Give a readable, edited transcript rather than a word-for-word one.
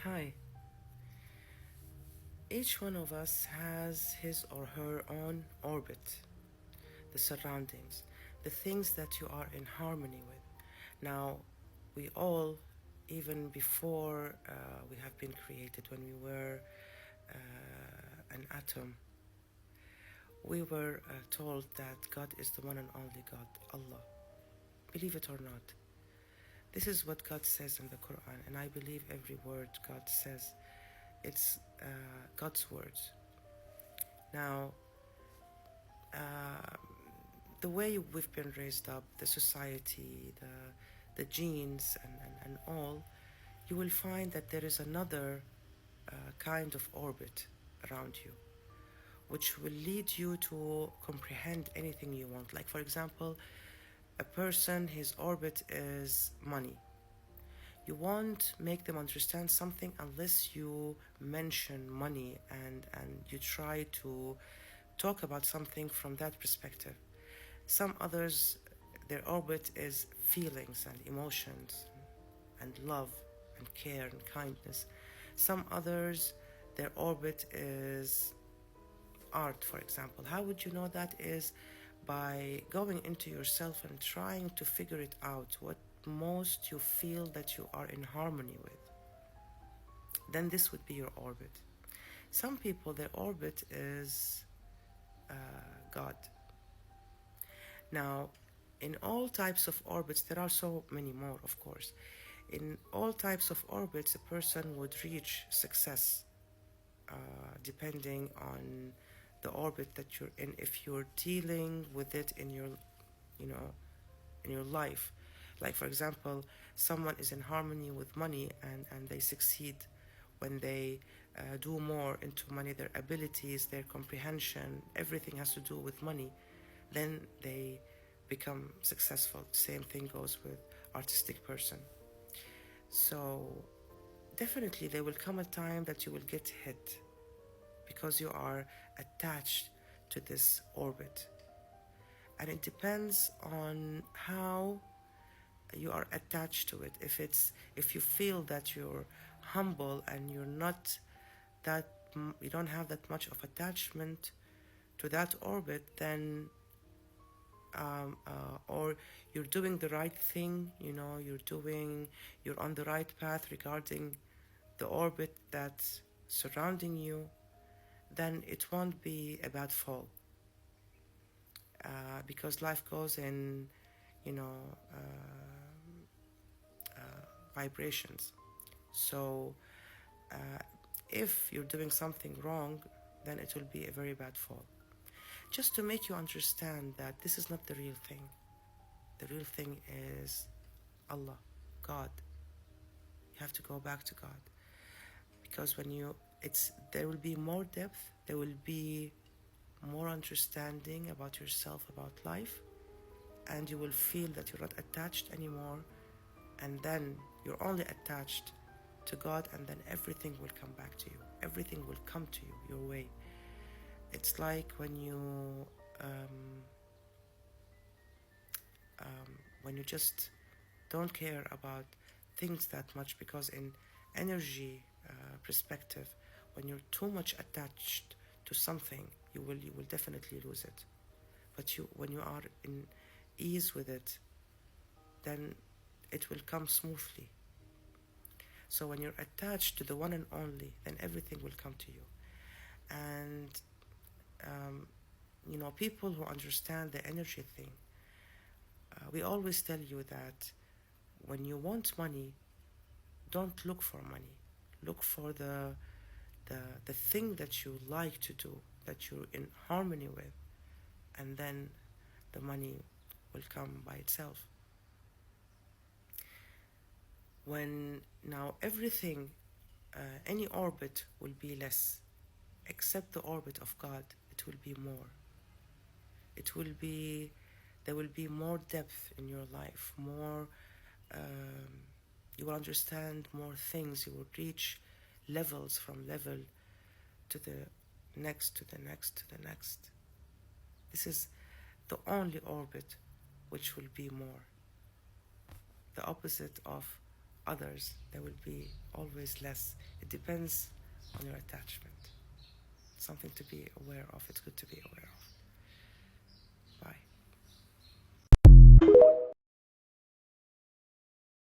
Hi. Each one of us has his or her own orbit, the surroundings, the things that you are in harmony with. Now, we all, even before we have been created, when we were an atom, we were told that God is the one and only God, Allah. Believe it or not. This is what God says in the Quran, and I believe every word God says. It's God's words. Now, uh, the way we've been raised up, the society, the genes, and all, you will find that there is another kind of orbit around you, which will lead you to comprehend anything you want. Like, for example, a person, his orbit is money. You won't make them understand something unless you mention money and you try to talk about something from that perspective. Some others, their orbit is feelings and emotions and love and care and kindness. Some others, their orbit is art, for example. How would you know that? Is by going into yourself and trying to figure it out, what most you feel that you are in harmony with. Then this would be your orbit. Some people, their orbit is God. Now, in all types of orbits, there are so many more, of course. In all types of orbits, a person would reach success depending on the orbit that you're in. If you're dealing with it in your, you know, in your life, like for example, someone is in harmony with money and they succeed when they do more into money, their abilities, their comprehension, everything has to do with money, then they become successful. Same thing goes with artistic person. So definitely there will come a time that you will get hit because you are attached to this orbit. And it depends on how you are attached to it. If you feel that you're humble and you're not that you don't have that much of attachment to that orbit, then or you're doing the right thing, you're on the right path regarding the orbit that's surrounding you, then it won't be a bad fall. Because life goes in, you know, vibrations. So if you're doing something wrong, then it will be a very bad fall. Just to make you understand that this is not the real thing. The real thing is Allah, God. You have to go back to God. Because there will be more depth, there will be more understanding about yourself, about life, and you will feel that you're not attached anymore, and then you're only attached to God, and then everything will come back to you. Everything will come to you your way. It's like when you just don't care about things that much, because in energy perspective, when you're too much attached to something, you will definitely lose it. But when you are in ease with it, then it will come smoothly. So when you're attached to the one and only, then everything will come to you. And people who understand the energy thing, we always tell you that when you want money, don't look for money. Look for the thing that you like to do, that you're in harmony with, and then the money will come by itself. When now everything, any orbit will be less, except the orbit of God, it will be more. There will be more depth in your life, more, you will understand more things, you will reach levels from level to the next, to the next, to the next. This is the only orbit which will be more. The opposite of others, there will be always less. It depends on your attachment. Something to be aware of. It's good to be aware of.